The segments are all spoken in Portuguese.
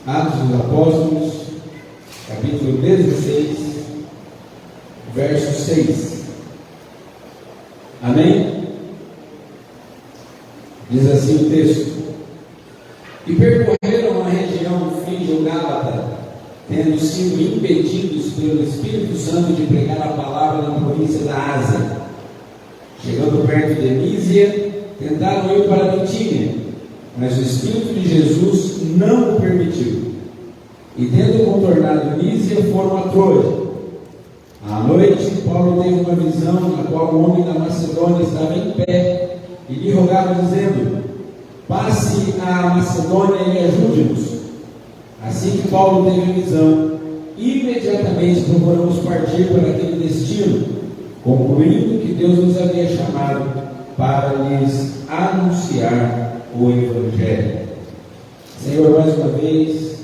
Atos dos Apóstolos, capítulo 16, verso 6. Amém? Diz assim o texto: e percorreram a região frígio-gálata, tendo sido impedidos pelo Espírito Santo de pregar a palavra na província da Ásia. Chegando perto de Mísia, tentaram ir para Bitínia, mas o Espírito de Jesus não o permitiu. E tendo contornado Mísia, foram a Troia. À noite, Paulo teve uma visão na qual o homem da Macedônia estava em pé e lhe rogava, dizendo: passe à Macedônia e ajude-nos. Assim que Paulo teve a visão, imediatamente procuramos partir para aquele destino, concluindo que Deus nos havia chamado para lhes anunciar o Evangelho. Senhor, mais uma vez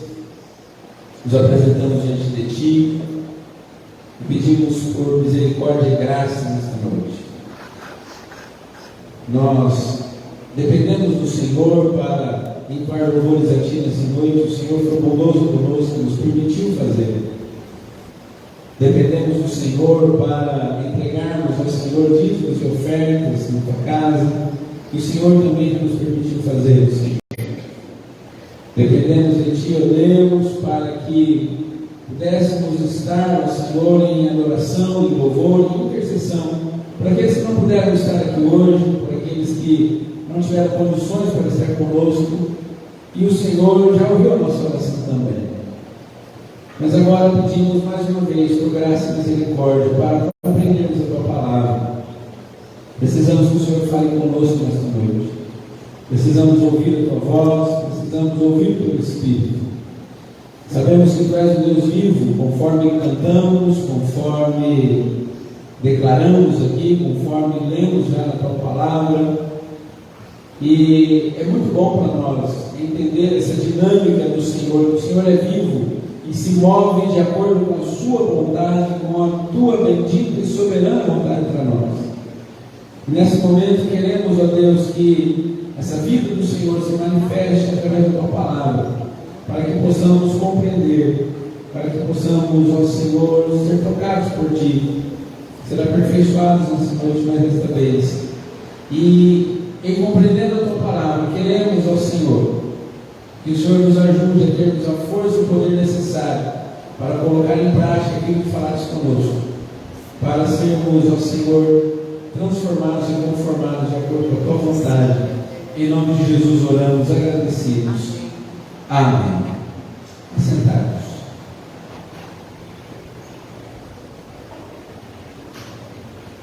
nos apresentamos diante de Ti e pedimos por misericórdia e graça nesta noite. Nós dependemos do Senhor para entoar louvores a Ti nessa noite. O Senhor foi bondoso conosco, nos permitiu fazer. Dependemos do Senhor para entregarmos ao Senhor dízimos e ofertas na Tua casa, que o Senhor também nos permitiu fazer, Senhor. Dependemos de Ti, ó Deus, para que pudéssemos estar, ó Senhor, em adoração, em louvor, em intercessão, para aqueles que não puderam estar aqui hoje, para aqueles que não tiveram condições para estar conosco, e o Senhor já ouviu a nossa oração também. Mas agora pedimos mais uma vez por graça e misericórdia para compreendermos a Tua palavra. Precisamos que o Senhor fale conosco nesta noite. Precisamos ouvir a Tua voz, precisamos ouvir o Teu Espírito. Sabemos que Tu és um Deus vivo, conforme cantamos, conforme declaramos aqui, conforme lemos já na Tua palavra. E é muito bom para nós entender essa dinâmica do Senhor. O Senhor é vivo e se move de acordo com a Sua vontade, com a Tua bendita e soberana vontade para nós. E nesse momento queremos, ó Deus, que essa vida do Senhor se manifeste através da Tua palavra, para que possamos compreender, para que possamos, ó Senhor, ser tocados por Ti, ser aperfeiçoados nessa noite mais desta vez. E em compreendendo a Tua palavra, queremos, ó Senhor, que o Senhor nos ajude a termos a força e o poder necessário para colocar em prática aquilo que falaste conosco, para sermos, ó Senhor, transformados e conformados de acordo com a Tua vontade. Em nome de Jesus oramos, agradecidos. Amém. Assentados.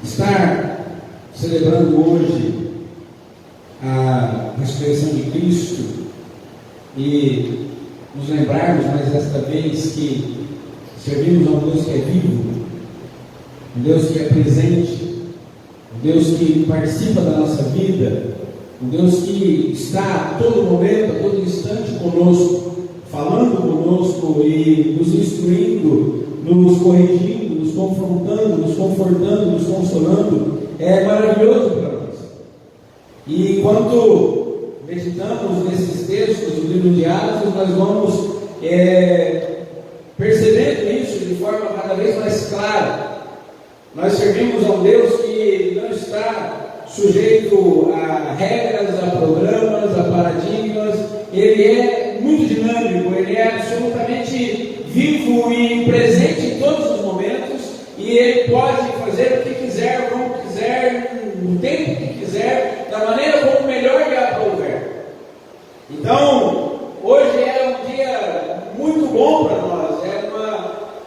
Estar celebrando hoje a ressurreição de Cristo e nos lembrarmos mais desta vez que servimos a um Deus que é vivo, um Deus que é presente, um Deus que participa da nossa vida, um Deus que está a todo momento, a todo instante conosco, falando conosco e nos instruindo, nos corrigindo, nos confrontando, nos confortando, nos consolando, é maravilhoso para nós. E enquanto meditamos nesses textos do livro de Atos, nós vamos percebendo isso de forma cada vez mais clara. Nós servimos a um Deus que não está sujeito a regras, a programas, a paradigmas. Ele é muito dinâmico, ele é absolutamente vivo e presente em todos os momentos, e ele pode fazer o que quiser, como quiser, no tempo que quiser, da maneira como melhor lhe aprouver. Então, hoje é um dia muito bom para nós,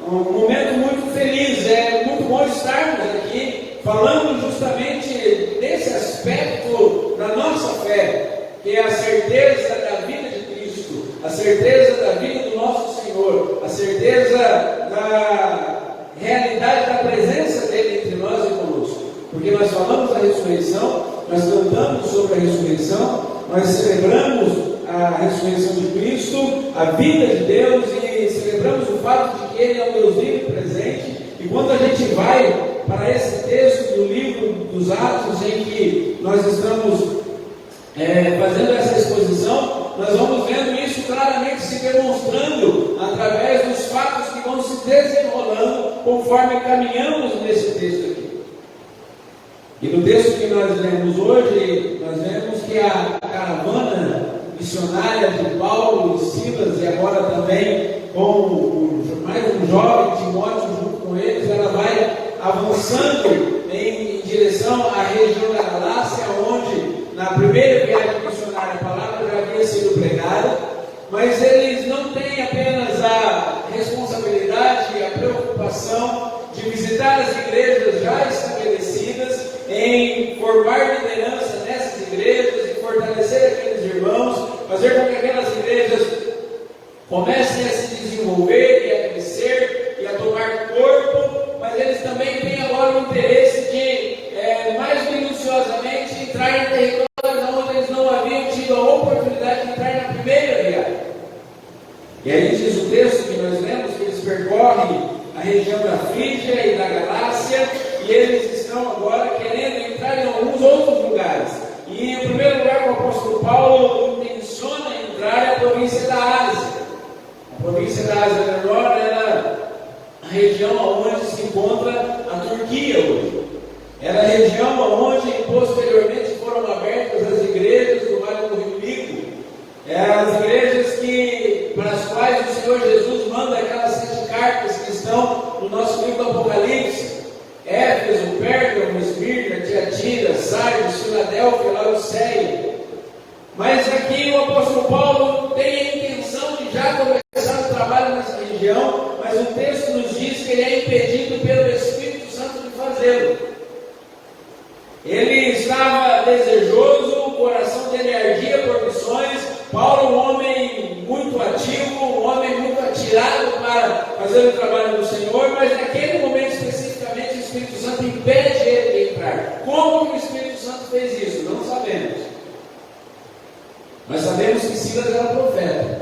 um momento muito feliz, é muito bom estarmos aqui falando justamente desse aspecto da nossa fé, que é a certeza da vida de Cristo, a certeza da vida do nosso Senhor, a certeza da realidade da presença dele entre nós e conosco. Porque nós falamos da ressurreição, nós cantamos sobre a ressurreição, nós celebramos a ressurreição de Cristo, a vida de Deus, e celebramos o fato de que Ele é um Deus vivo e presente. E quando a gente vai para esse texto do livro dos Atos, em que nós estamos fazendo essa exposição, nós vamos vendo isso claramente se demonstrando através dos fatos que vão se desenrolando conforme caminhamos nesse texto aqui. E no texto que nós lemos hoje, nós vemos que a caravana missionária de Paulo e Silas, e agora também com mais um jovem Timóteo junto com eles, ela vai avançando em direção à região da Galácia, onde na primeira viagem missionária a palavra já havia sido pregada, mas eles não têm apenas a responsabilidade e a preocupação de visitar as igrejas já estabelecidas, em formar liderança nessas igrejas, em fortalecer aqueles irmãos, fazer com que aquelas igrejas comecem a se desenvolver e a crescer e a tomar corpo, mas eles também têm agora o interesse de, mais minuciosamente, entrar em territórios onde eles não haviam tido a oportunidade de entrar na primeira viagem. E aí diz o texto que nós lemos que eles percorrem a região da Frígia e da Galácia, e eles estão agora querendo entrar em alguns outros lugares. E em primeiro lugar, o apóstolo Paulo intenciona entrar na província da Ásia. A província da Ásia Menor era a região onde se encontra a Turquia hoje. Era a região onde posteriormente foram abertas as igrejas do Vale do Rio Pico. As igrejas para as quais o Senhor Jesus manda aquelas 7 cartas que estão no nosso livro do Apocalipse: Éfeso, Pérgamo, Esmirna, Tiatira, Sardes, Filadélfia, Laodiceia. Mas aqui o apóstolo Paulo tem a intenção de já começar o trabalho nessa região, mas o texto nos diz que ele é impedido pelo Espírito Santo de fazê-lo. Ele estava desejoso, o coração dele ardia por missões. Paulo, um homem muito ativo, um homem muito atirado para fazer o trabalho do Senhor, mas naquele momento especificamente o Espírito Santo impede ele de entrar. Como que o Espírito Santo fez isso? Não sabemos. Mas sabemos que Silas era profeta.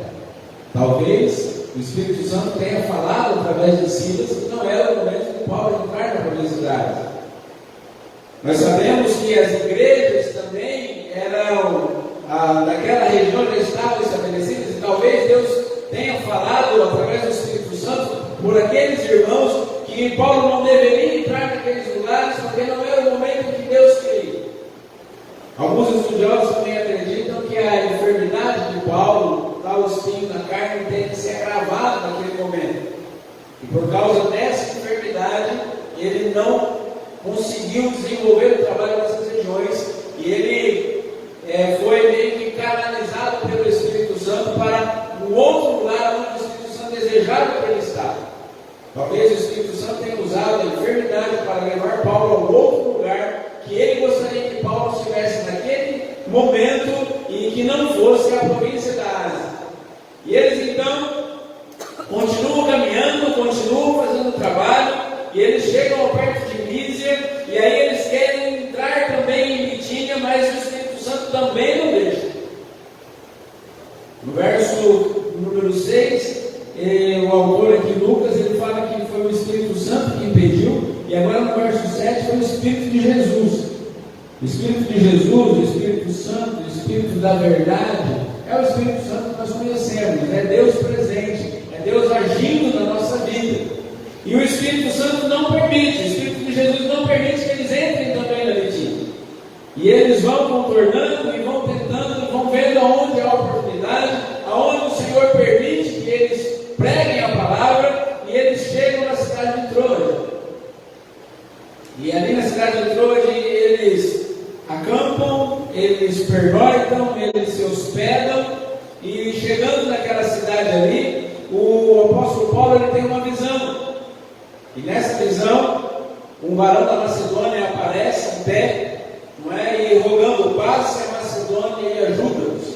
Talvez o Espírito Santo tenha falado através de Silas que não era o momento de Paulo entrar na publicidade. Nós sabemos que as igrejas também eram daquela região já estavam estabelecidas, e talvez Deus tenha falado através do Espírito Santo por aqueles irmãos que Paulo não deveria entrar naqueles lugares porque não era o momento que Deus queria. Alguns estudiosos também acreditam que a enfermidade de Paulo, tal espinho na carne, tenha se agravado naquele momento, e por causa dessa enfermidade ele não conseguiu desenvolver o trabalho nessas regiões, e ele foi meio que canalizado pelo Espírito Santo para um outro lugar onde o Espírito Santo desejava que ele estava. Talvez o Espírito Santo tenha usado a enfermidade para levar Paulo a um outro lugar que ele gostaria que Paulo estivesse naquele momento e que não fosse a província da Ásia. E eles então continuam caminhando, continuam fazendo o trabalho, e eles chegam ao perto de Mísia, e aí eles querem entrar também em Bitínia, mas o Espírito Santo também não deixa. No verso número 6, o autor aqui, Lucas, ele fala que foi o Espírito Santo que impediu, e agora no verso 7 foi o Espírito de Jesus. O Espírito de Jesus, o Espírito Santo, o Espírito da verdade, é o Espírito Santo que nós conhecemos, é Deus presente, é Deus agindo na nossa vida. E o Espírito Santo não permite, o Espírito de Jesus não permite que eles entrem também na Bitínia. E eles vão contornando e vão tentando, e vão vendo aonde há oportunidade, aonde o Senhor permite que eles preguem a palavra, e eles chegam na cidade de Troade. E ali na cidade de Troade eles acampam, eles pernoitam, eles se hospedam, e chegando naquela cidade ali, o apóstolo Paulo ele tem uma visão. E nessa visão, um varão da Macedônia aparece em pé, não é? E rogando: passe a Macedônia e ajuda-nos.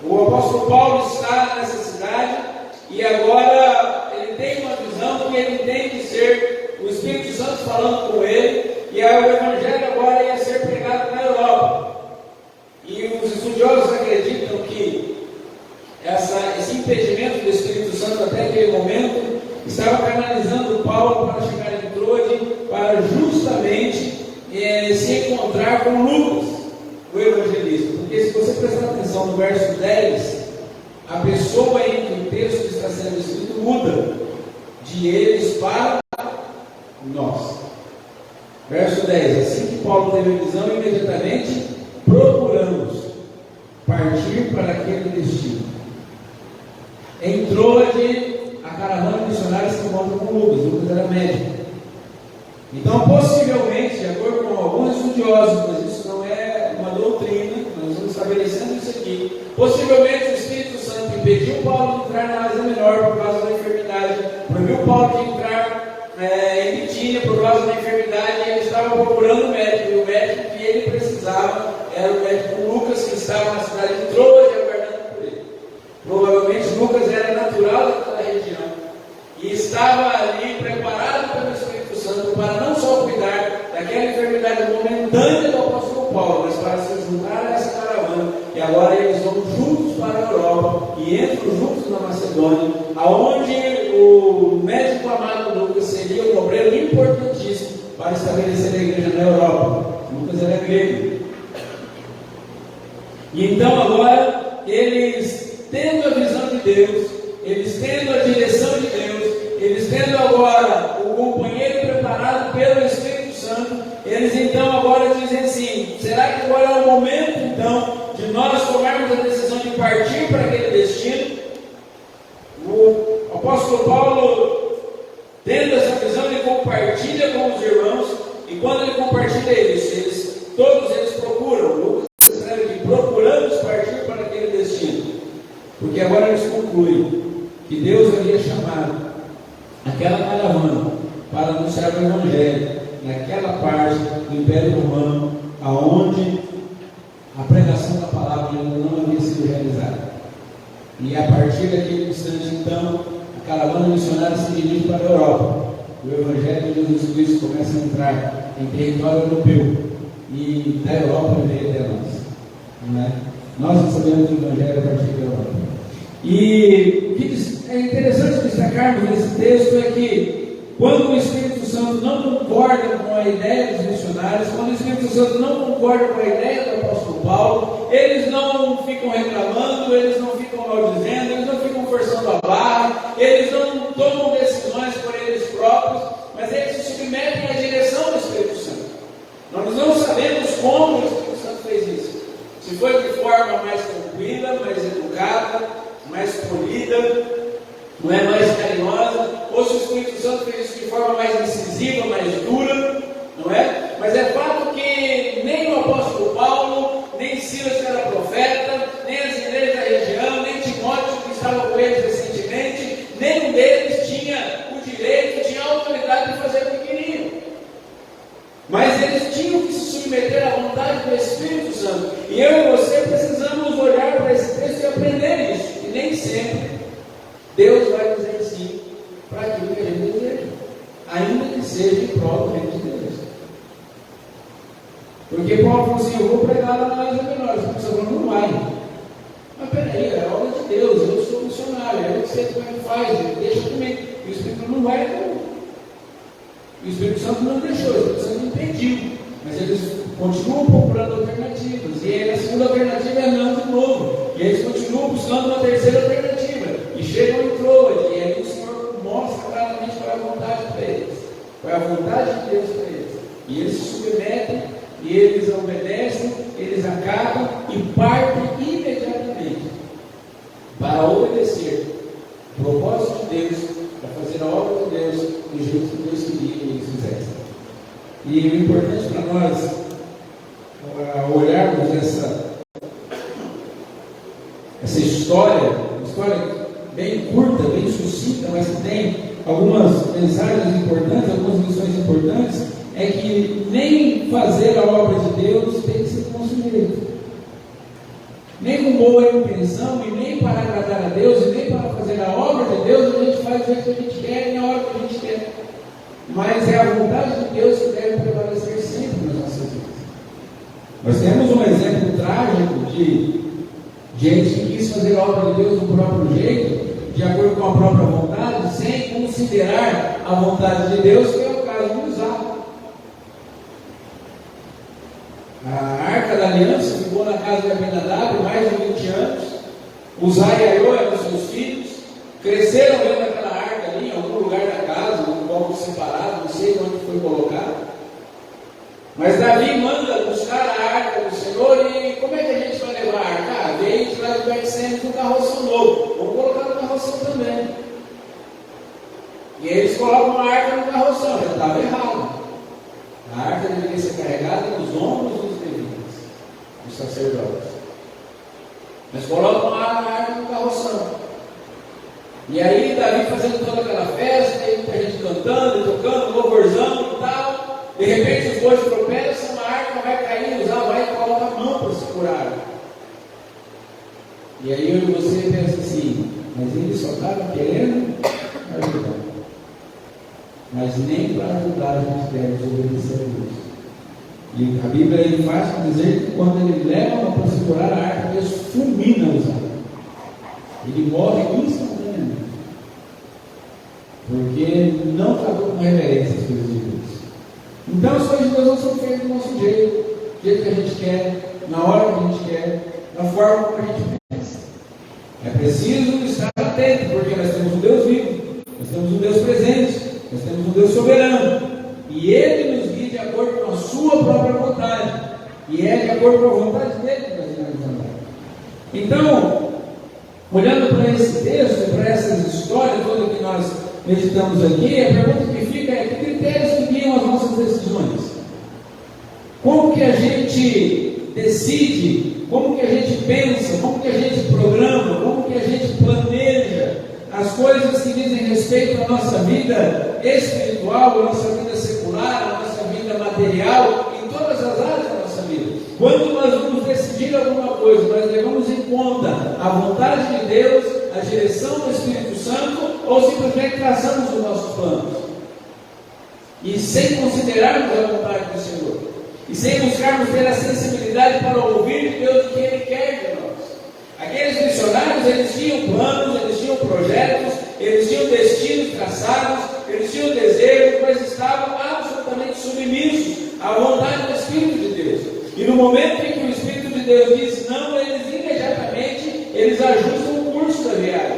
O apóstolo Paulo está nessa cidade, e agora ele tem uma visão que ele entende ser o Espírito Santo falando com ele, e o Evangelho agora ia ser pregado na Europa. E os estudiosos acreditam que esse impedimento do Espírito Santo até aquele momento estava canalizando Paulo para chegar em Troade, para justamente se encontrar com Lucas, o evangelista. Porque se você prestar atenção no verso 10, a pessoa em que o texto está sendo escrito muda de eles para nós. Verso 10: assim que Paulo teve a visão, imediatamente procuramos partir para aquele destino. Entrou a caravana missionária se encontra com Lucas. Lucas era médico. Então, possivelmente, de acordo com alguns estudiosos, mas isso não é uma doutrina, nós estamos estabelecendo isso aqui, possivelmente o Espírito Santo impediu Paulo de entrar na Ásia Menor por causa da enfermidade, proibiu Paulo de entrar em Bitínia por causa da enfermidade, e ele estava procurando o médico, e o médico que ele precisava era o médico Lucas, que estava na cidade de Troas, aguardando por ele. Provavelmente Lucas era natural daquela região e estava ali preparado pelo Espírito Santo para não só cuidar daquela enfermidade momentânea do apóstolo Paulo, mas para se juntar a essa caravana, e agora eles vão juntos para a Europa e entram juntos na Macedônia, aonde o médico amado Lucas seria um obreiro importantíssimo para estabelecer a igreja na Europa. Lucas era grego. E então agora, eles tendo a visão de Deus, eles tendo a direção de Deus, eles tendo agora o companheiro preparado pelo Espírito Santo, eles então agora dizem assim: será que agora é o momento então de nós tomarmos a decisão de partir para aquele destino? O apóstolo Paulo, tendo essa visão, ele compartilha com os irmãos, e quando ele compartilha isso, todos eles procuram. Lucas escreve que procuramos partir para aquele destino, porque agora eles concluem que Deus havia chamado aquela caravana para anunciar o Evangelho naquela parte do Império Romano, aonde a pregação da palavra ainda não havia sido realizada. E a partir daquele instante, então, a caravana missionária se dirige para a Europa. O Evangelho de Jesus Cristo começa a entrar em território europeu, e da Europa veio até nós. Não é? Nós recebemos o Evangelho a partir da Europa. E o que é interessante destacarmos nesse texto é que, quando o Espírito Santo não concorda com a ideia dos missionários, quando o Espírito Santo não concorda com a ideia do apóstolo Paulo, eles não ficam reclamando, eles não ficam maldizendo, eles não ficam forçando a barra, eles não tomam decisões por eles próprios, mas eles se submetem à direção do Espírito Santo. Nós não sabemos como o Espírito Santo fez isso. Se foi de forma mais tranquila, mais educada, mais polida, não é, mais carinhosa, ou se o Espírito Santo fez isso de forma mais incisiva, mais dura, não é? Mas é fato que nem o apóstolo Paulo, nem Silas, que era profeta, nem as igrejas da região, nem Timóteo, que estava com eles recentemente, nenhum deles tinha o direito, tinha a autoridade de fazer o que queriam. Mas eles tinham que se submeter à vontade do Espírito Santo. E eu e você precisamos olhar para esse texto e aprender isso. E nem sempre Deus vai dizer sim para aquilo que a gente deseja, ainda que seja em prol do reino de Deus. Porque Paulo falou assim: eu vou pregar lá na Ásia Menor. As pessoas falam: não vai. Mas peraí, é obra de Deus, eu sou missionário, eu sei como é que faz, deixa comigo. E o Espírito não vai, não. E o Espírito Santo não deixou, o Espírito Santo impediu. Mas eles continuam procurando alternativas. E aí a segunda alternativa é não de novo. E eles continuam buscando uma terceira alternativa. E chegam em Troas. E aí o Senhor mostra claramente qual é a vontade para eles. Qual é a vontade de Deus para eles. E eles se submetem, e eles obedecem, eles acabam e partem imediatamente para obedecer o propósito de Deus, para fazer a obra de Deus do jeito que Deus queria que eles fizessem. E o importante para nós, olharmos essa história, uma história bem curta, bem sucinta, mas que tem algumas mensagens importantes, algumas lições importantes, é que nem fazer a obra de Deus tem que ser consumido. Nem com boa intenção, e nem para agradar a Deus, e nem para fazer a obra de Deus, a gente faz o jeito que a gente quer e na hora que a gente quer. Mas é a vontade de Deus que deve prevalecer sempre nas nossas vidas. Nós temos um exemplo trágico de gente que quis fazer a obra de Deus do próprio jeito, de acordo com a própria vontade, sem considerar a vontade de Deus, que é o caso de Uzá. A Arca da Aliança ficou na casa de Abinadab mais de 20 anos, Uzá e Aiô eram seus filhos, cresceram dentro daquela arca ali, em algum lugar da casa, um pouco separado, não sei onde foi colocado. Mas Davi manda buscar a arca do Senhor, e como é que a gente vai levar a arca? Ah, veio de lá do Betsêmes um carroção novo, vamos colocar no carroção também. E eles colocam a arca no carroção, já estava errado. A arca deveria ser carregada nos ombros dos levitas, dos sacerdotes. Mas colocam a arca no carroção. E aí Davi fazendo toda aquela festa, e muita gente cantando, tocando, louvorzão e tal. De repente os bois tropeçam, a arca vai cair, Uzá vai e coloca a mão para segurar. E aí eu e você pensa assim, mas ele só estava querendo ajudar. Mas nem para ajudar a gente deve desobedecer a Deus. E a Bíblia ele faz dizer que quando ele leva para segurar a arca, Deus fulmina Uzá. Ele morre instantaneamente. Porque não tratou com reverência as coisas de Deus. Então as coisas de Deus não são feitas do nosso jeito, do jeito que a gente quer, na hora que a gente quer, da forma como a gente pensa. É preciso estar atento, porque nós temos um Deus vivo, nós temos um Deus presente, nós temos um Deus soberano, e Ele nos guia de acordo com a sua própria vontade, e é de acordo com a vontade dele que nós devemos andar. Então, olhando para esse texto, para essas histórias todas que nós meditamos aqui, a pergunta que fica é: que critérios que guiam as nossas decisões? Como que a gente decide? Como que a gente pensa? Como que a gente programa? Como que a gente planeja as coisas que dizem respeito à nossa vida espiritual, à nossa vida secular, à nossa vida material, em todas as áreas da nossa vida? Quando nós vamos decidir alguma coisa, nós levamos em conta a vontade de Deus, a direção do Espírito Santo, ou simplesmente traçamos os nossos planos? E sem considerarmos a vontade do Senhor, e sem buscarmos ter a sensibilidade para ouvir de Deus o que Ele quer de nós. Aqueles missionários, eles tinham planos, eles tinham projetos, eles tinham destinos traçados, eles tinham desejos, mas estavam absolutamente submissos à vontade do Espírito de Deus. E no momento em que o Espírito de Deus diz não, eles imediatamente ajustam o curso da viagem,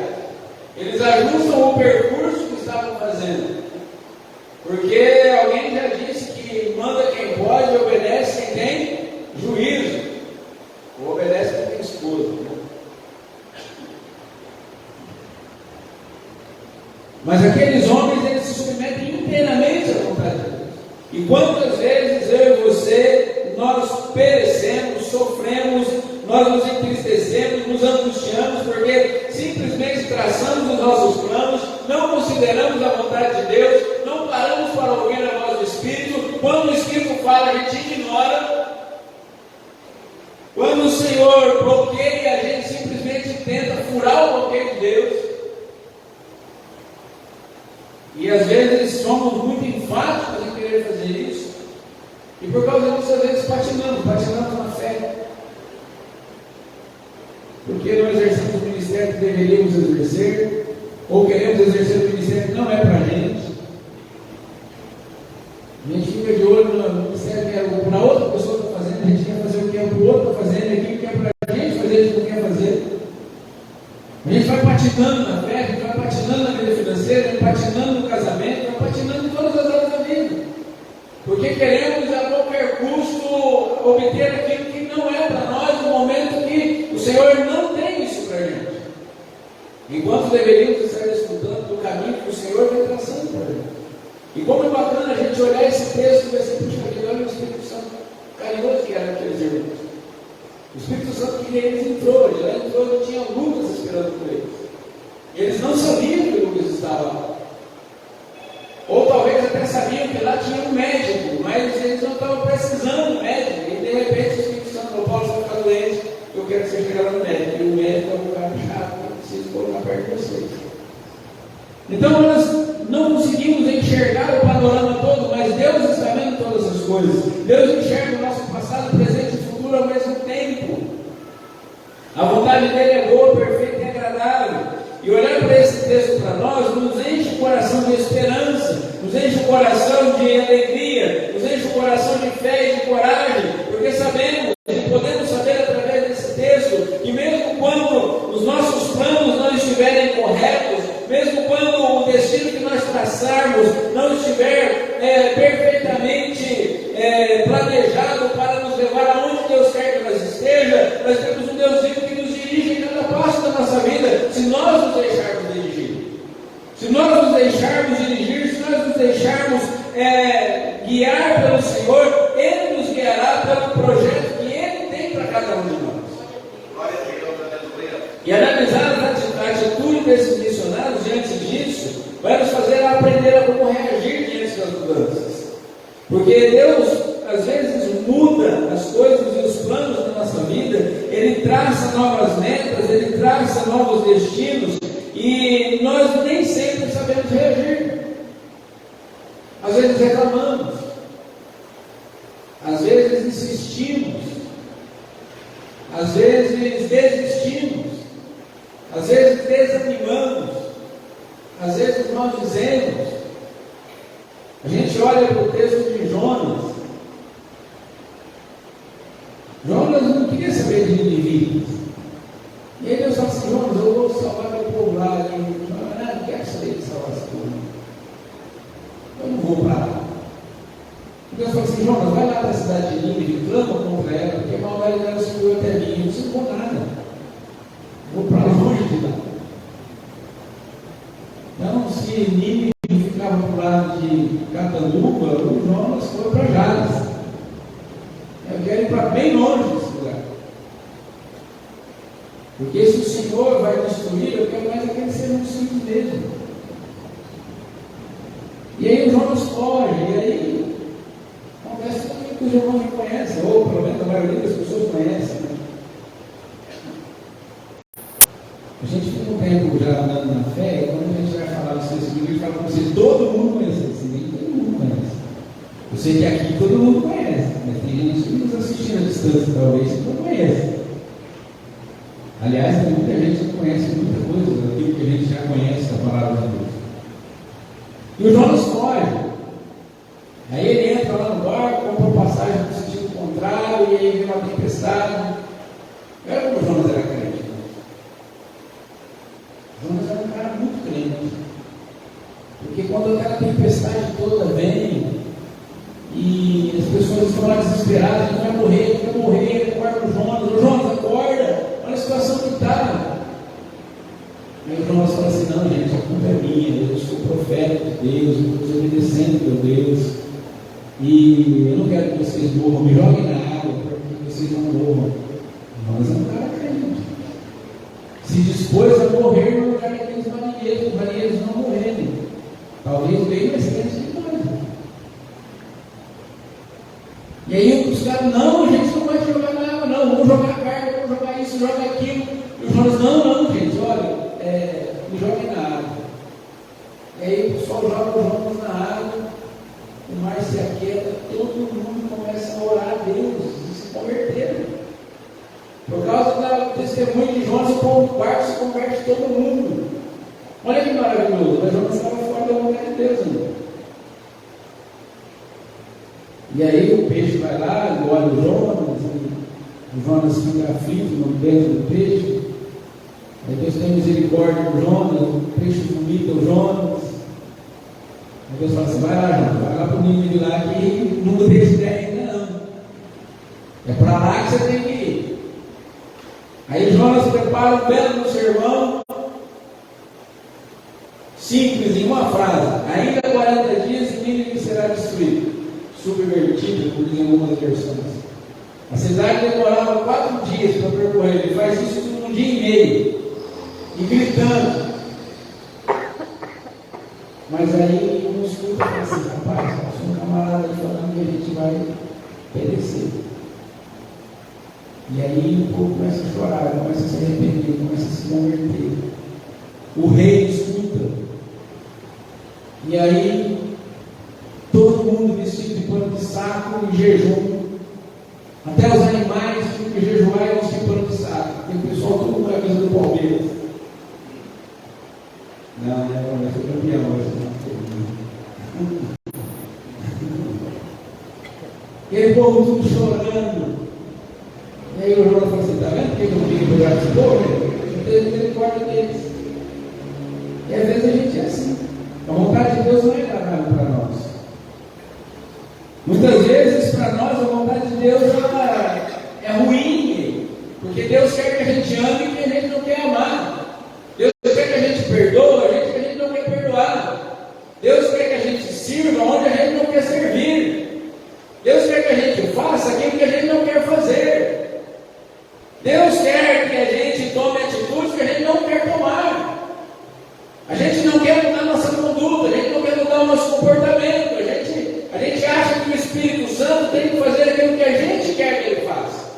eles ajustam o percurso que estavam fazendo, porque alguém já disse que manda quem pode e obedece quem tem juízo, ou obedece quem tem esposa, né? Mas aqueles homens, eles se submetem inteiramente à vontade de Deus. E quantas vezes eu e você, nós perecemos, sofremos, nós nos entristecemos, nos angustiamos, porque simplesmente traçamos os nossos planos, não consideramos a vontade de Deus, não paramos para ouvir a voz do Espírito. Quando o Espírito fala, a gente ignora. Quando o Senhor bloqueia, a gente simplesmente tenta furar o bloqueio de Deus. E às vezes somos muito enfáticos em querer fazer isso, e por causa disso às vezes patinamos na fé, porque não exercemos o ministério que deveríamos exercer, ou queremos exercer o ministério que não é para a gente. A gente fica de olho no ministério que é para outra pessoa está fazendo, a gente quer fazer o que é para o outro está fazendo, e aquilo que é para a gente fazer, a gente não quer fazer. A gente vai patinando na fé, a gente vai patinando na vida financeira, vai patinando no casamento, vai patinando em todas as áreas da vida, porque queremos a qualquer custo obter aquilo que não é para nós, no momento que o Senhor não tem isso para a gente, enquanto deveríamos estar desfrutando do caminho que o Senhor vem traçando para a gente. E como é bacana a gente olhar esse texto e ver assim: puxa, olha o Espírito Santo carinhoso que era aqueles irmãos. O Espírito Santo que eles entrou, ele já entrou e tinha Lucas esperando por eles. Eles não sabiam que Lucas estava lá. Ou talvez até sabiam que lá tinha um médico, mas eles não estavam precisando do médico. E de repente o Espírito Santo falou: Paulo, você vai ficar doente, eu quero que você chegue lá no médico. E o médico é um lugar chato, eu preciso colocar perto de vocês. Então nós não conseguimos enxergar o panorama todo, mas Deus está vendo todas as coisas. Deus enxerga o nosso passado, presente e futuro ao mesmo tempo. A vontade dele é boa, perfeita e agradável. E olhar para esse texto para nós nos enche o coração de esperança, nos enche o coração de alegria, nos enche o coração de fé e de coragem, porque sabemos e podemos saber através desse texto que mesmo quando os nossos traçarmos não estiver perfeitamente planejado para nos levar aonde Deus quer que nós esteja, nós temos um Deus vivo que nos dirige em cada passo da nossa vida, se nós nos deixarmos dirigir. Se nós nos deixarmos dirigir, se nós nos deixarmos guiar pelo Senhor, Ele nos guiará pelo projeto que Ele tem para cada um de nós. E analisar a atitude desses missionários diante disso, vai nos fazer aprender a como reagir diante das mudanças. Porque Deus, às vezes, muda as coisas e os planos da nossa vida, Ele traça novas metas, Ele traça novos destinos, e nós nem sempre sabemos reagir. Às vezes reclamamos, às vezes insistimos, às vezes desistimos, às vezes desanimamos, às vezes maldizemos. A gente olha para o texto de Jonas. Jonas não queria saber de Nínive. E aí Deus fala assim: Jonas, eu vou salvar meu povo lá. Jonas, não quero saber de salvar esse povo. Eu não vou para lá. Deus fala assim: Jonas, vai lá para a cidade de Nínive, clama contra ela, porque a maldade dela subiu até mim. Eu não preciso com nada. Vou para longe de lá. Então, se Nínive ficava para o lado de Catanduva, o Jonas foi para Jales. Eu quero ir para bem longe desse lugar. Porque se o Senhor vai destruir, eu quero mais aquele ser um simples mesmo. E aí o Jonas foge, e aí acontece tudo que os irmãos não conhecem, ou pelo menos a maioria das pessoas conhecem. Né? A gente fica um tempo já andando na fé, e quando a gente vai falar do texto bíblico, fala para você: todo mundo conhece, assim, nem todo mundo conhece. Eu sei que aqui todo mundo conhece, mas tem gente nos assistindo à distância, talvez, que não conhece. Aliás, tem muita gente que conhece muita coisa daquilo que a gente já conhece da palavra de Deus. E o Jonas foge. Aí ele entra lá no barco, compra passagem no sentido contrário, e aí vem uma tempestade. Olha como o Jonas era crente. Jonas era um cara muito crente. Porque quando aquela tempestade toda vem, e as pessoas estão lá desesperadas: a gente vai morrer, a gente vai morrer, acorda o Jonas: ô Jonas, acorda, olha a situação que está. Aí o Jonas fala assim: não, gente, a culpa é minha, eu sou profeta de Deus, eu estou obedecendo meu Deus, e eu não quero que vocês morram, me joguem na água para que vocês não morram. Jonas é um cara crente, se dispôs a morrer no lugar daqueles marinheiros, os marinheiros não morrerem, talvez bem mais crentes que nós. E aí os caras: não, gente, não vai jogar na água, não, vamos jogar carne, vamos jogar isso, jogar aquilo. E os Jonas: não, gente, olha, me joguem na água. E aí o pessoal joga os Jonas na água, o mar se aquieta, todo mundo começa a orar a Deus e se converteram. Por causa do testemunho de Jonas, o barco se converte todo mundo. Olha que maravilhoso, mas Jonas estava fora da vontade de Deus ainda. E aí o peixe vai lá, engole o Jonas, o Jonas fica aflito dentro do peixe. Aí Deus tem misericórdia do Jonas, o peixe vomita o Jonas. Aí Deus fala assim: vai lá, Jonas, vai lá para o Nínive lá, que não mudei essa ideia ainda não. É para lá que você tem que ir. Aí Jonas prepara um belo sermão, simples, em uma frase: ainda 40 dias e Nínive será destruído. Subvertido, por algumas versões. A cidade demorava 4 dias para percorrer. Ele faz isso em 1 dia e meio, e gritando. Mas aí um escuta e fala assim: rapaz, sou um camarada falando que a gente vai perecer. E aí o povo começa a chorar, começa a se arrepender, começa a se converter. O rei escuta. E aí todo mundo vestido de pano de saco e jejum. Até os animais tinham que jejuar e vestir pano de saco. Tem pessoal todo com a camisa do Palmeiras. Não, eu sou campeão hoje. E aí o povo tudo chorando. E aí o Jonas falou assim: está vendo por que eu não tinha que pegar esse povo? Eu tenho misericórdia deles. E às vezes a gente é assim. A vontade de de Deus não é agradável para nós. Muitas vezes, para nós, a vontade de Deus ela é ruim, porque Deus quer que a gente ame e que a gente não quer amar. Deus quer que a gente perdoe, a gente não quer perdoar. Deus quer que a gente sirva onde a gente não quer servir. Deus quer que a gente faça aquilo que a gente não quer fazer. Deus quer que a gente tome atitudes que a gente não quer tomar. A gente não quer mudar a nossa conduta, a gente não quer mudar o nosso comportamento. A gente acha que o Espírito Santo tem que fazer aquilo que a gente quer que ele faça.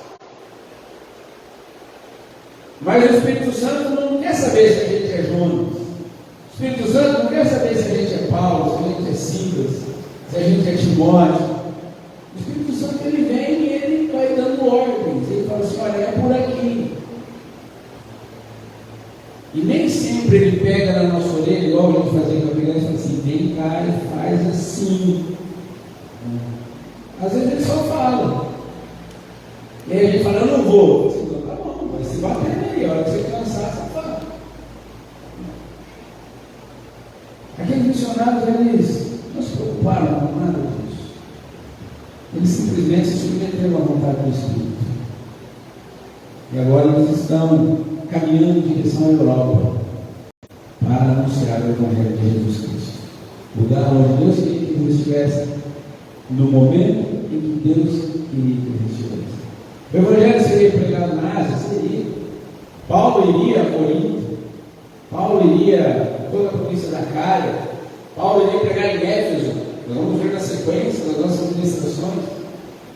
Mas o Espírito Santo não quer saber se a gente é Jonas. O Espírito Santo não quer saber se a gente é Paulo, se a gente é Silas, se a gente é Timóteo. O Espírito Santo ele vem e ele vai dando ordens. Ele fala assim, olha, é por aqui. E nem sempre ele pega na nossa orelha, igual a gente fazia com a criança, e fala assim, vem cá e faz assim. Às vezes ele só fala. E aí a gente fala, eu não vou. Você fala, tá bom, vai se batendo aí, a hora que você cansar, você fala. Aqueles missionários, eles não se preocuparam com nada disso. Eles simplesmente se submeteram à vontade do Espírito. E agora eles estão caminhando em direção à Europa para anunciar o Evangelho de Jesus Cristo. Lugar onde Deus queria que eles estivessem, no momento em que Deus queria que eles estivessem. O Evangelho seria pregado na Ásia? Seria. Paulo iria a Corinto, Paulo iria a toda a província da Cária, Paulo iria pregar em Éfeso. Nós vamos ver na sequência das nossas ministrações.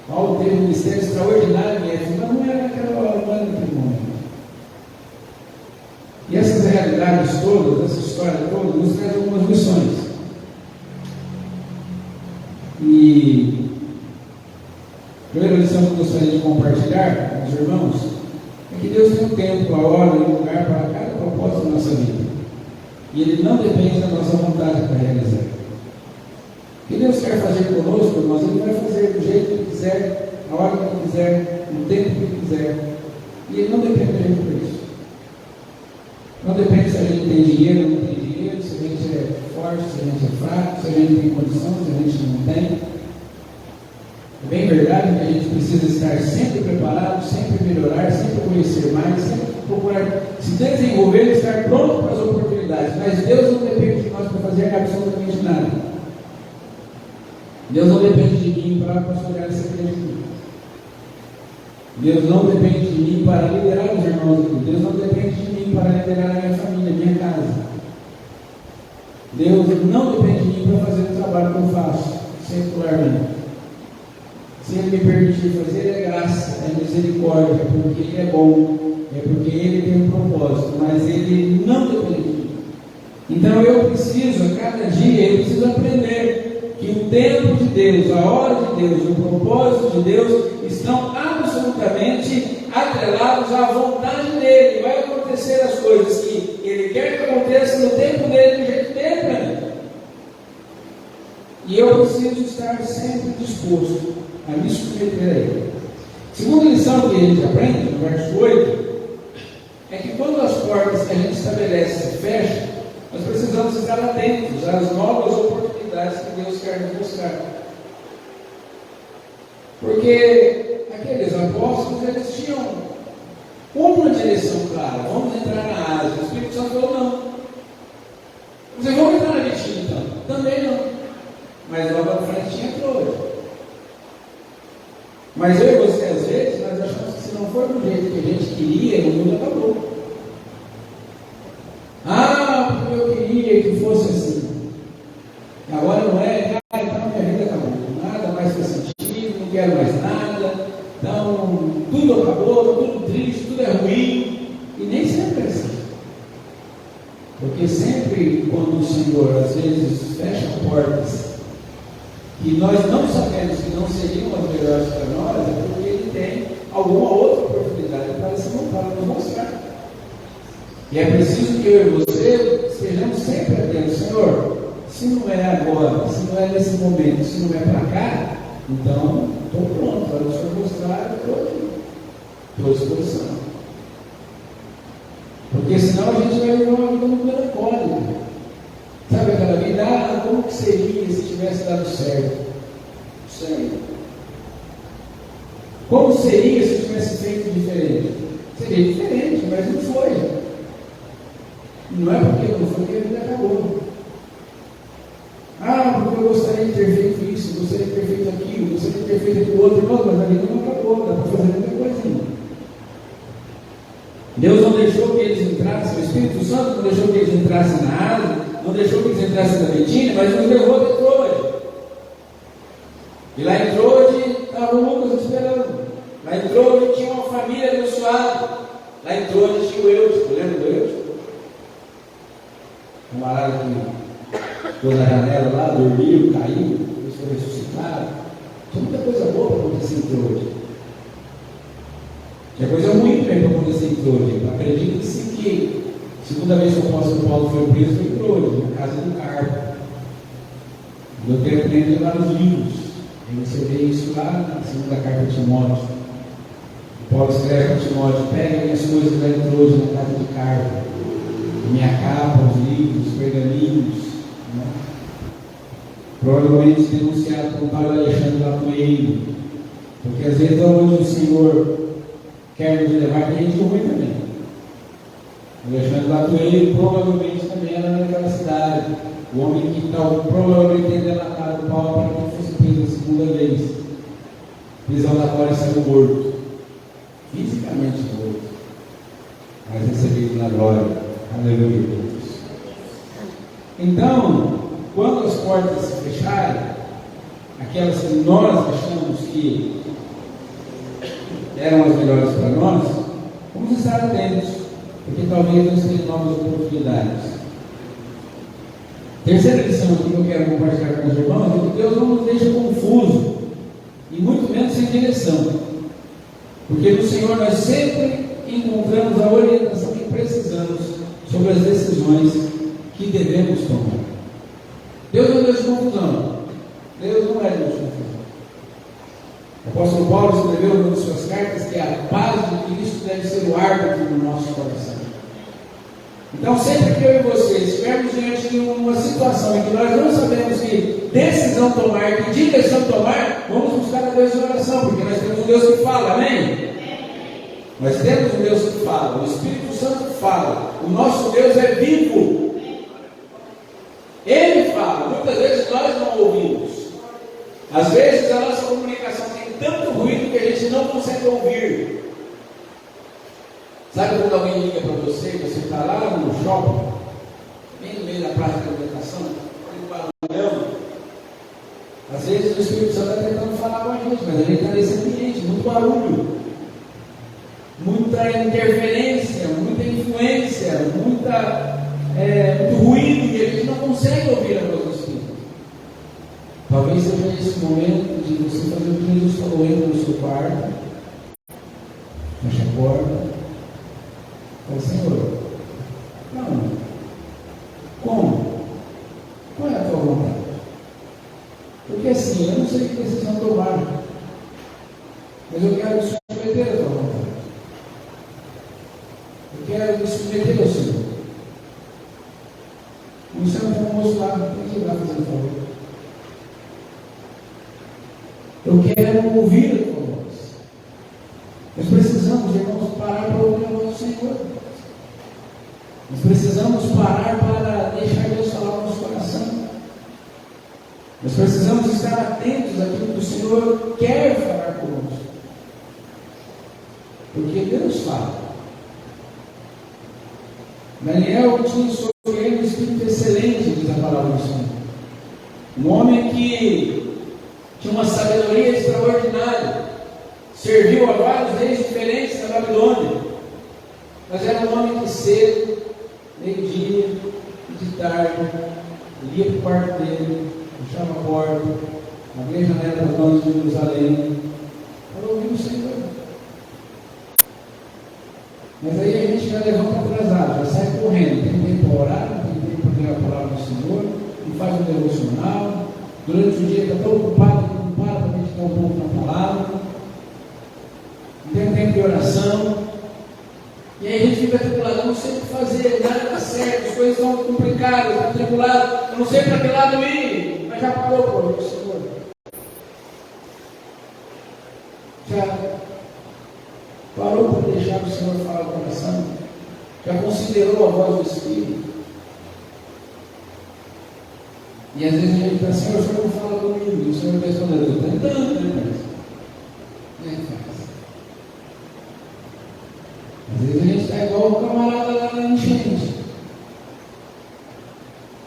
Paulo teve um ministério extraordinário em Éfeso, mas não era naquela hora, não era naquele momento. E essas realidades todas, essa história toda, nos traz algumas lições. E a primeira lição que eu gostaria de compartilhar com os irmãos é que Deus tem um tempo, a hora e um lugar para cada propósito da nossa vida. E Ele não depende da nossa vontade para realizar. O que Deus quer fazer conosco, irmãos, Ele vai fazer do jeito que Ele quiser, a hora que Ele quiser, no tempo que Ele quiser. E Ele não depende da gente por isso. Não depende se a gente tem dinheiro ou não tem dinheiro, se a gente é forte, se a gente é fraco, se a gente tem condição, se a gente não tem. É bem verdade que a gente precisa estar sempre preparado, sempre melhorar, sempre conhecer mais, sempre procurar se desenvolver e estar pronto para as oportunidades. Mas Deus não depende de nós para fazer absolutamente nada. Deus não depende de mim para pastorear essa igreja aqui. Deus não depende de mim para liderar os irmãos aqui. Deus não depende de mim para liderar a minha família, a minha casa. Deus não depende de mim para fazer o trabalho que eu faço, secularmente. Se Ele me permitir fazer, é graça, é misericórdia, é porque Ele é bom, é porque Ele tem um propósito, mas Ele não depende de mim. Então eu preciso, a cada dia, eu preciso aprender que o tempo de Deus, a hora de Deus, o propósito de Deus estão absolutamente atrelados à vontade dEle. Vai acontecer as coisas que Ele quer que aconteça no tempo dEle, do jeito dEle para mim. E eu preciso estar sempre disposto a me submeter a Ele. Segunda lição que a gente aprende, no verso 8, é que quando as portas que a gente estabelece se fecham, nós precisamos estar atentos às novas oportunidades que Deus quer nos mostrar. Porque aqueles apóstolos, eles tinham uma direção clara: vamos entrar na Ásia. O Espírito Santo falou: não. Vocês vão entrar na Bitínia então? Também não. Mas logo à frente tinha Troia. Mas eu e você, às vezes, nós achamos que se não for do jeito que a gente queria, o mundo acabou. Ah, porque eu queria que fosse assim. Agora não é, então minha vida acabou. Nada mais faz sentido, não quero mais nada. Então, tudo acabou, tudo triste, tudo é ruim. E nem sempre é assim. Porque sempre quando o Senhor, às vezes, fecha portas que nós não sabemos que não seriam as melhores para nós, é porque Ele tem alguma outra oportunidade para nos mostrar. E é preciso que eu e você estejamos sempre atentos: Senhor, se não é agora, se não é nesse momento, se não é para cá, então estou pronto para o Senhor mostrar, eu estou aqui, estou à disposição. Porque senão a gente vai viver uma vida muito melancólica. Sabe aquela vida, como que seria se tivesse dado certo. Sério. Como seria se tivesse feito diferente? Seria diferente, mas não foi. Não é porque não foi que a vida acabou. Ah, porque eu gostaria de ter feito isso, gostaria de ter feito aquilo, gostaria de ter feito aquilo outro. Não, mas a vida não acabou, dá para fazer muita coisinha. Deus não deixou que eles entrassem, o Espírito Santo não deixou que eles entrassem na área, não deixou que eles entrassem na Betina, mas nos levou de Troade. E lá em Troade estava o Lucas esperando. Lá em Troade tinha uma família abençoada. Lá em Troade tinha o Eutico, lembra do Eutico? Um camarada que ficou na janela lá, dormiu, caiu, depois foi ressuscitado. Tinha muita coisa boa para acontecer em Troade. Tinha coisa ruim também para acontecer em Troade. Acredita-se que a segunda vez que o apóstolo Paulo foi preso foi em Troade, na casa do Carpo. Eu queria aprender lá nos livros. E você vê isso lá na segunda carta de Timóteo. Paulo escreve para Timóteo: pega minhas coisas lá em Troade, na casa de Carpo. Minha capa, os livros, os pergaminhos. Né? Provavelmente denunciado por Paulo Alexandre Latoeiro. Porque às vezes onde o Senhor quer nos levar, tem gente ruim também. Alexandre Latoeiro provavelmente também era naquela cidade. O homem que provavelmente teria delatado Paulo para que ele fosse preso a segunda vez. Prisão da qual ele saiu morto. Fisicamente morto. Mas recebido na glória. Aleluia, Deus. Então, quando as portas se fecharem, aquelas que nós achamos que eram as melhores para nós, vamos estar atentos, porque talvez Deus tenha novas oportunidades. Terceira lição aqui que eu quero compartilhar com os irmãos é que Deus não nos deixa confuso, e muito menos sem direção, porque no Senhor nós sempre encontramos a orientação que precisamos sobre as decisões que devemos tomar. Deus não é Deus de confusão. Deus não é Deus de confusão. O apóstolo Paulo escreveu em uma de suas cartas que a paz de Cristo deve ser o árbitro do nosso coração. Então, sempre que eu e você estivermos diante de uma situação em que nós não sabemos que decisão tomar, que direção tomar, vamos buscar a Deus em oração, porque nós temos um Deus que fala, amém? Nós temos um Deus que fala, o Espírito Santo fala, o nosso Deus é vivo. Ele fala, muitas vezes nós não ouvimos. Às vezes a nossa comunicação tem tanto ruído que a gente não consegue ouvir. Sabe quando alguém liga para você está lá no shopping, bem no meio da praça de alimentação, tem um barulhão. Às vezes o Espírito Santo está tentando falar com a gente, mas a gente está nesse ambiente, muito barulho, muita interferência, muita influência, muito ruído, e a gente não consegue ouvir a voz do Espírito. Talvez seja esse momento de você fazer o que Jesus falou: entra no seu quarto, fecha a porta. Fala: Senhor, não, como? Qual é a tua vontade? Porque assim, eu não sei que decisão tomar, mas eu quero me submeter à tua vontade. Eu quero me submeter ao Senhor. O Senhor tem um moço lá, tem que ir lá fazer o favor. Eu quero ouvir a tua voz. Nós precisamos, irmãos, parar para ouvir a voz do Senhor. Nós precisamos parar para deixar Deus falar no nosso coração. Nós precisamos estar atentos àquilo que o Senhor quer falar conosco. Porque Deus fala. Daniel tinha sobre ele um espírito excelente, diz a palavra do Senhor. Um homem que tinha uma sabedoria extraordinária. Serviu a vários reis diferentes na Babilônia. Mas era um homem que cedo, meio-dia e de tarde, ele ia para o quarto dele, fechava a porta, abria a janela das mãos de Jerusalém, para ouvir o Senhor. Mas aí a gente já levanta atrasado, já sai correndo, tem tempo para orar, não tem tempo para ler a palavra do Senhor, não faz um devocional, durante o dia está tão ocupado que não para para meditar um pouco na palavra, não tem tempo de oração. E aí a gente fica atribulado, eu não sei o que fazer, nada está certo, as coisas estão complicadas, está atribulado, eu não sei para que lado ir, mas já parou por o Senhor. Já parou para deixar o Senhor falar no coração? Já considerou a voz do Espírito? E às vezes a gente pensa, Senhor, o Senhor não fala comigo, e o Senhor está respondendo, eu estou tentando, né? Como é que faz? Às vezes a gente está igual o camarada lá na enchente.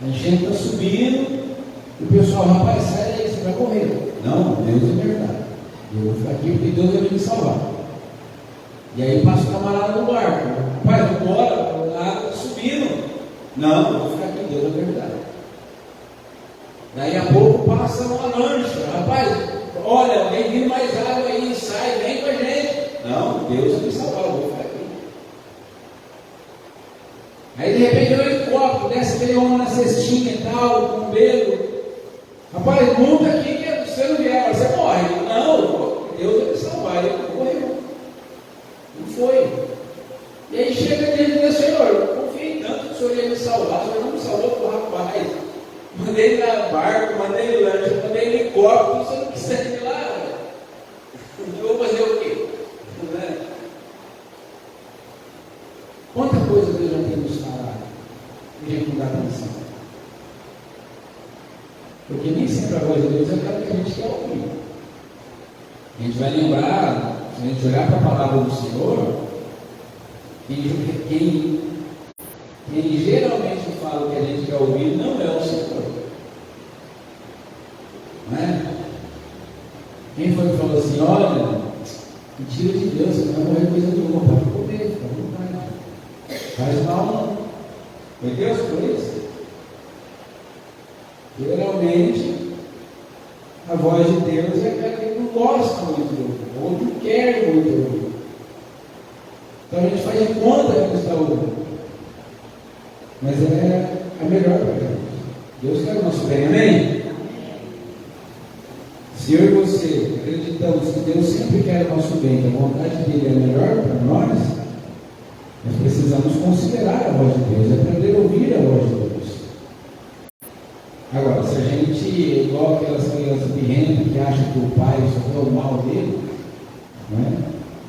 A enchente está subindo, e o pessoal, rapaz, sai daí, você vai morrer. Não, Deus é verdade. Eu vou ficar aqui porque Deus vai me salvar. E aí passa o camarada no barco. Rapaz, bora, a água está subindo. Não, eu vou ficar aqui, Deus é verdade. Daí a pouco passa uma lancha. Rapaz, olha, vem vindo mais água aí, sai, vem com a gente. Não, Deus vai me salvar, eu vou ficar aqui. Aí de repente eu helicóptero, desce aquele homem na cestinha e tal, com o medo. Rapaz, monta aqui que você não vier, você morre. Não, Deus vai me salvar, ele morreu. Não foi. E aí chega diante do Senhor, eu confiei tanto que o Senhor ia me salvar, o Senhor não me salvou para o rapaz. Mandei na barco, mandei lancha, mandei helicóptero, você não quis sair de lá. Eu vou fazer o quê? Não é? Quanta coisa Deus já tem nos falado e a gente não dá atenção. Porque nem sempre a voz de Deus é aquela que a gente quer ouvir. A gente vai lembrar, se a gente olhar para a palavra do Senhor, quem geralmente fala o que a gente quer ouvir não é o Senhor. Não é? Quem foi que falou assim, olha, mentira de Deus, você não vai morrer coisa nenhuma, pode comer, fica à vontade. Faz mal não. Foi Deus que foi isso? Geralmente, a voz de Deus é aquela que não gosta muito de ouvir, ou não quer muito ouvir. Então a gente faz de conta que está ouvindo. Mas é a melhor para a gente. Deus quer o nosso bem, amém? Se eu e você acreditamos que Deus sempre quer o nosso bem, que a vontade dele é melhor para nós precisamos considerar a voz de Deus, aprender a ouvir a voz de Deus. Agora, se a gente, igual aquelas crianças birrentas que acham que o pai só quer o mal dele, não é?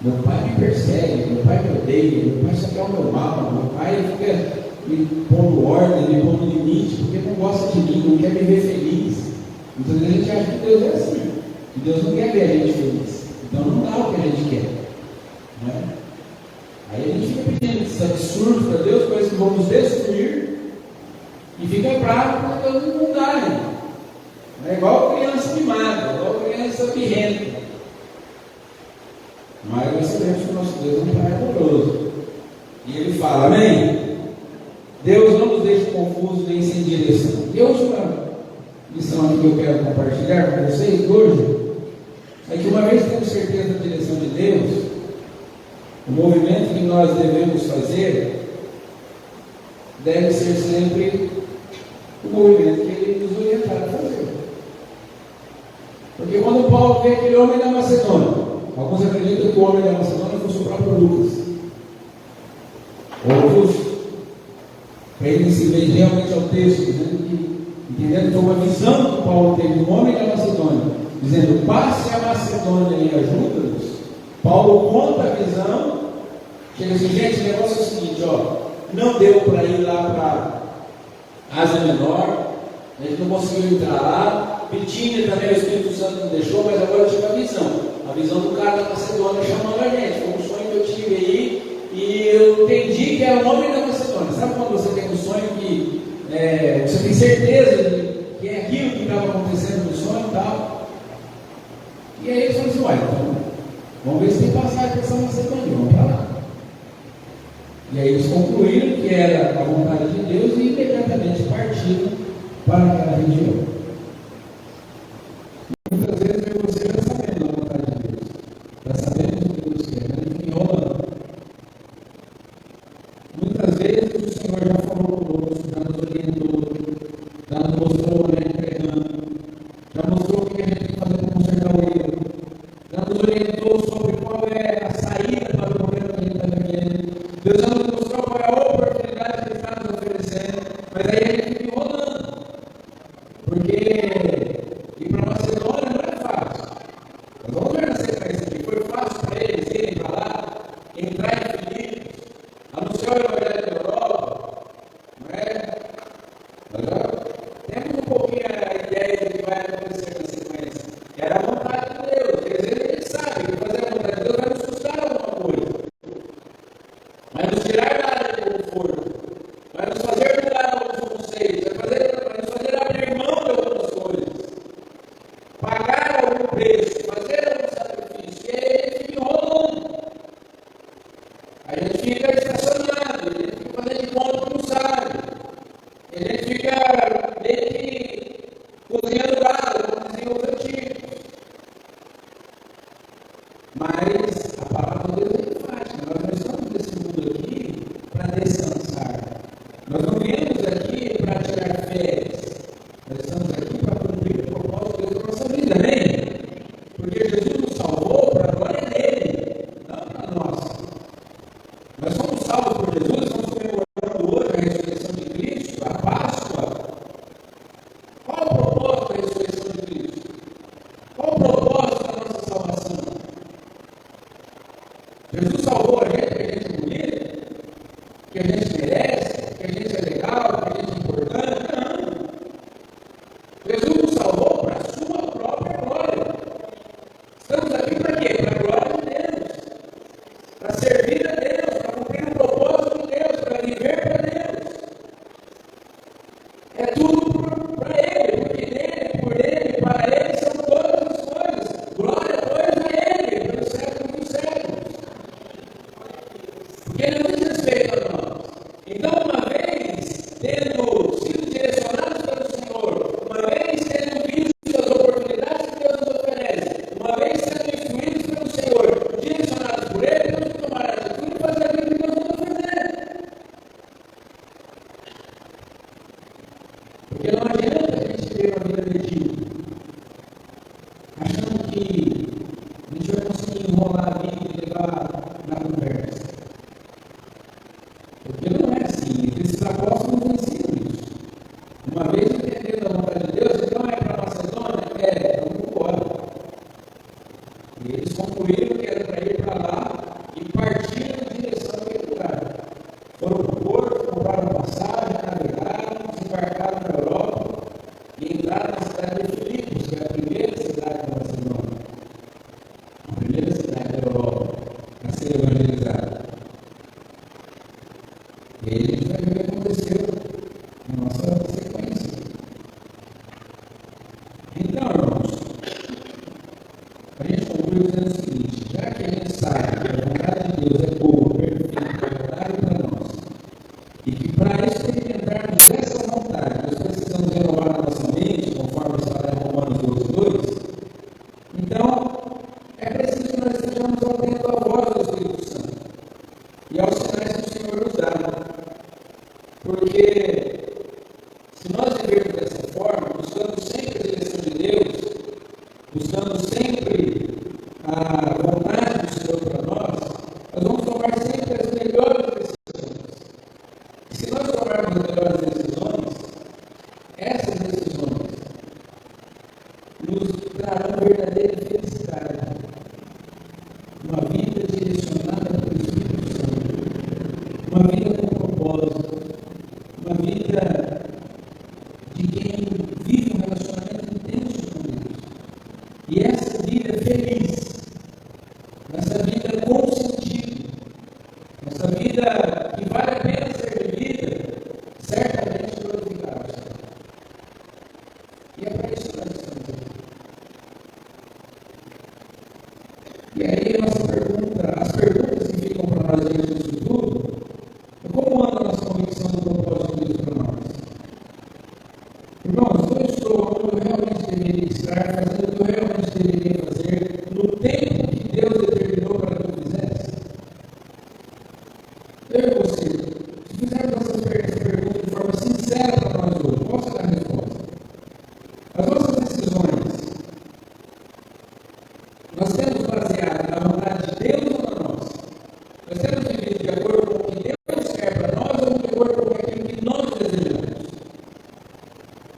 Meu pai me persegue, meu pai me odeia, meu pai só quer o meu mal, meu pai fica me pondo ordem, me pondo limite, porque não gosta de mim, não quer me ver feliz. Então a gente acha que Deus é assim, que Deus não quer ver a gente feliz, então não dá o que a gente quer, não é? Aí a gente fica pedindo esses absurdos para Deus, coisas que vão nos destruir, e fica bravo porque Deus não dá, né? É igual criança mimada, igual criança birrenta. Mas nós sabemos que o nosso Deus é um Pai amoroso. E Ele fala, amém? Deus não nos deixa confusos nem sem direção. E a última lição aqui que eu quero compartilhar com vocês hoje é que uma vez que temos certeza da direção de Deus, o movimento que nós devemos fazer deve ser sempre o movimento que Ele nos orientar a fazer. Porque quando Paulo vê aquele homem da Macedônia, alguns acreditam que o homem da Macedônia fosse o próprio Lucas. Outros prendem-se realmente ao texto, dizendo que, entendendo que foi uma visão que Paulo teve do homem da Macedônia, dizendo, passe a Macedônia e ajuda-nos. Paulo conta a visão, chega assim, gente, o negócio é o seguinte, ó, não deu para ir lá para Ásia Menor, a gente não conseguiu entrar lá, Bitínia também o Espírito Santo não deixou, mas agora eu tive a visão do cara da Macedônia chamando a gente, foi um sonho que eu tive aí, e eu entendi que era o homem da Macedônia. Sabe quando você tem um sonho que você tem certeza de que é aquilo que estava acontecendo no sonho e tal? E aí eles falaram assim, ué, então, vamos ver se tem passagem para essa Macedônia, vamos para lá. E aí eles concluíram que era a vontade de Deus e imediatamente partiram para aquela região. Muitas vezes eu e você já sabemos a vontade de Deus, já sabemos o que Deus quer, mas ele fica enrolando. Muitas vezes o Senhor já falou conosco, já nos orientou, já nos mostrou onde a gente está errando, já mostrou o que a gente tem que fazer para consertar o erro, já nos orientou sobre qual é a saída para o problema que a gente está vivendo. Deus Porque ir para Macedônia não é fácil. Nós vamos ver na sequência aqui. Foi fácil para eles irem para lá, entrar em Filipos, anunciar o Evangelho da Europa, não é? Nós já temos um pouquinho a ideia do que vai acontecer na sequência. Era a vontade de Deus. Quer dizer, ele sabe que fazer a vontade de Deus vai nos custar alguma coisa. Vai nos tirar da área de conforto. Vai nos fazer mudar alguns conceitos. Vai nos fazer abrir mão de algumas coisas. Pagar algum preço. Fazer algum sacrifício. E aí ele fica enrolando. A gente fica estacionado. A gente fica fazendo de conta que não sabe. A gente fica meio que cozinhando gado, como diziam os antigos. Mas a palavra de Deus é enfática. Nós não estamos nesse mundo aqui para descansar. Nós não viemos aqui para tirar férias. Nós estamos aqui para cumprir o propósito de Deus na nossa vida, amém? Porque Jesus nos salvou para a glória dele, não para a nossa. Nós somos salvos por Jesus, estamos comemorando hoje a ressurreição de Cristo, a Páscoa. Qual o propósito da ressurreição de Cristo? Qual o propósito da nossa salvação? Jesus salvou a gente, que a gente é bonito, que a gente merece, que a gente é legal, que a gente é importante. Não. Jesus nos salvou para a sua própria glória. Estamos aqui para quê? Para a glória de Deus. Para servir a Deus, para cumprir o propósito de Deus, para viver para Deus. É tudo para Ele, porque nele, por Ele, para Ele são todas as coisas. Glória, pois, a Ele, pelos séculos dos séculos. Porque Ele não diz respeito a nós. Então, uma vez tendo sido direcionados pelo Senhor, uma vez tendo visto as oportunidades que Deus nos oferece, uma vez sendo instruídos pelo Senhor, direcionados por Ele, temos que tomar a atitude e fazer aquilo que Deus manda fazer. Porque não adianta a gente ter uma vida medíocre, achando que a gente vai conseguir enrolar a vida e levar na conversa. Porque não é assim. Esses apóstolos não ensinam isso. Uma vez entendendo a vontade de Deus, então é para Macedônia? É, vamos embora. E eles concluíram que era para ir para lá e partiram em direção àquele lugar. Foram para o porto, compraram passagem, navegaram, desembarcaram na Europa e entraram na cidade de Filipos, que é a primeira cidade da Macedônia. A primeira cidade da Europa a ser evangelizada. E aí a gente vai ver o que aconteceu na nossa sequência. Então, irmãos, a gente conclui dizendo o seguinte: já que a gente sabe que a vontade de Deus é boa, perfeita, agradável para nós, e que para experimentarmos essa vontade, nós precisamos renovar a nossa mente, conforme está em Romanos 12:2, então é preciso que nós estejamos atentos à voz do Espírito Santo e aos sinais que o Senhor nos dá. Porque se nós vivermos dessa forma, buscando sempre a direção de Deus, buscando sempre a vontade do Senhor para nós vamos tomar sempre as melhores decisões. E se nós tomarmos as melhores decisões, essas decisões nos trarão verdadeira felicidade. Uma vida direcionada pelo Espírito Santo. Uma vida com propósito. Uma vida de quem vive um relacionamento intenso com Deus. E essa vida feliz, essa vida com sentido, essa vida que vale a pena ser vivida, certamente glorificará o Senhor. E é para isso que nós estamos aqui. E aí as perguntas que ficam para nós diante disso tudo, como anda a nossa convicção do propósito de Deus para nós? Irmãos, eu estou onde eu realmente deveria estar, fazendo o que eu realmente deveria fazer, no tempo que Deus determinou para que eu fizesse? Eu e você, se fizermos essas perguntas de forma sincera para nós hoje, qual será a resposta? As nossas decisões, nós temos baseado na vontade de Deus ou na nossa? Nós temos vivido de acordo com o que Deus quer para nós ou de acordo com aquilo que nós desejamos?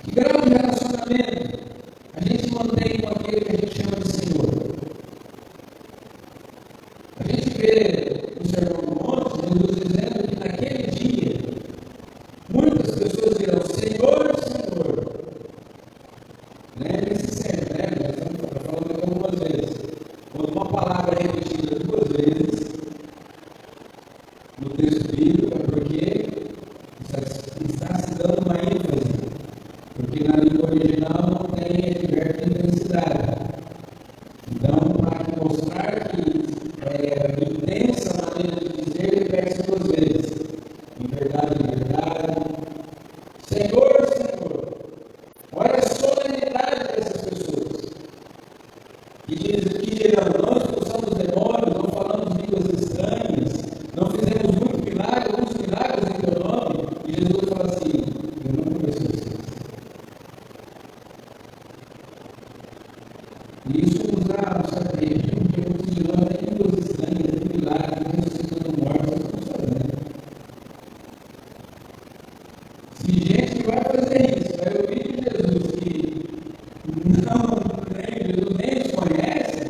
Que grau de relacionamento relacionamento a gente mantém com aquele que a gente chama de Senhor? A gente vê no Sermão do Monte, Jesus dizendo que naquele dia, muitas pessoas dirão, Senhor, Senhor. Lembre-se sempre, né? Já estamos falando aqui algumas vezes. Quando uma palavra é repetida 2 vezes no texto bíblico, é porque está se dando uma ênfase. Porque na língua original não tem advérbio de intensidade. Então, para mostrar que intensa maneira de dizer, repete 2 vezes. Em verdade, Senhor, Senhor. Olha a solenidade dessas pessoas. Que dirão, nós expulsamos demônios, não falamos línguas estranhas, não fizemos muitos milagres em teu nome. E Jesus fala assim, eu não conheço vocês. E isso nos dá região, porque muitos de nós têm línguas estranhas, têm milagres, ressuscitando mortos, não estão fazendo. Se gente que vai fazer isso, vai ouvir de Jesus que Jesus nem os conhece,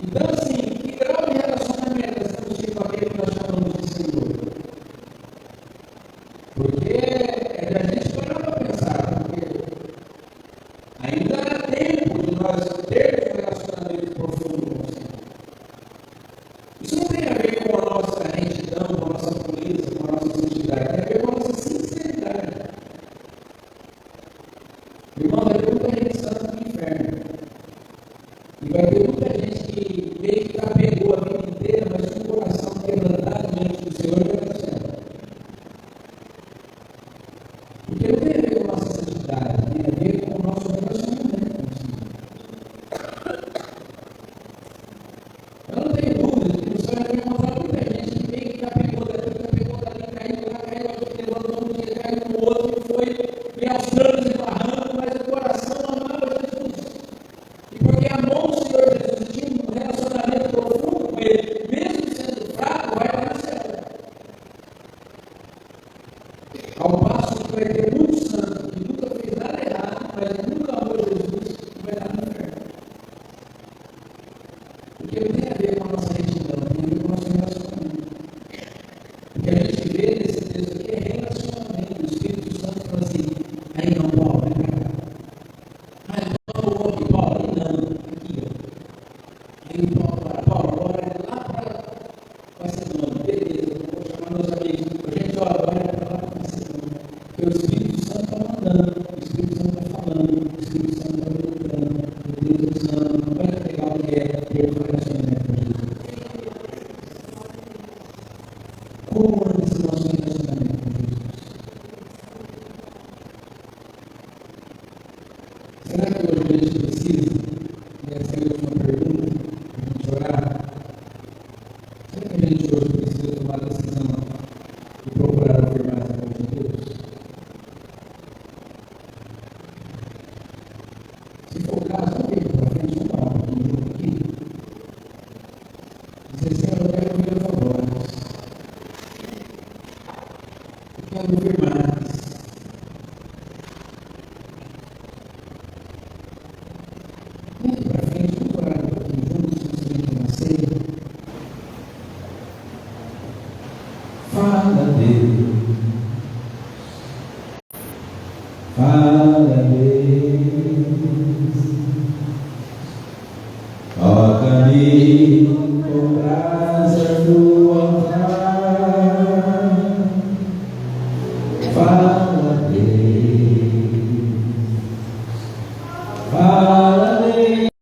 então assim, que grau de relacionamento nós estamos tendo com aquele que nós chamamos de Senhor? Porque é da gente parar para pensar, porque ainda há tempo de nós termos um relacionamento profundo com o Senhor. Isso não tem a ver com a nossa retidão, com a nossa pureza, com a nossa santidade, tem a ver com a nossa sinceridade. Irmão, vai ter muita gente santa no inferno. E vai ter muita gente que meio que apegou a vida inteira, mas com o coração quebrantado diante do Senhor vai para o céu. Porque não tem a ver com a nossa santidade, tem a ver com o nosso relacionamento com o Senhor. Eu não tenho dúvida que no céu vai encontrar muita gente que meio que apegou dali, caiu lá, caiu aqui, levantou um dia, caiu no outro, e foi aos trancos e barrancos, mas o coração amava Jesus. E porque amou o Senhor Jesus, tinha um relacionamento profundo com Ele, mesmo sendo fraco, vai para o céu. Ao passo que vai ter muitos santos que nunca fez nada errado, mas nunca amou Jesus, vai dar no inferno. Porque não tem a ver com a nossa retidão, tem a ver com o nosso relacionamento. O que a gente vê nesse texto aqui é relacionamento. O Espírito Santo fala assim, aí não, Paulo, vem pra cá. Aí Paulo, aí não, aqui, ó. Aí Paulo, agora é lá para Macedônia, beleza, vou chamar meus amigos. Gente, ó, agora é para lá para Macedônia. Porque o Espírito Santo está mandando, o Espírito Santo está falando, o Espírito Santo está perguntando, o Espírito Santo não vai pegar o que é ter um relacionamento com Jesus. Como é esse nosso relacionamento com Jesus? Será que hoje a gente precisa, e essa é a última pergunta, para a gente orar, será que a gente hoje precisa tomar a decisão de procurar afirmar essa voz de Deus? Se for o caso, ok, para frente, vamos orar um pouquinho aqui. Dizer, Senhor, eu quero ouvir a tua voz. Eu quero ouvir mais. Vem para frente, vamos orar um pouquinho juntos, antes de gente nascer. Fala, Deus. Fala, Deus. Toca-me com brasa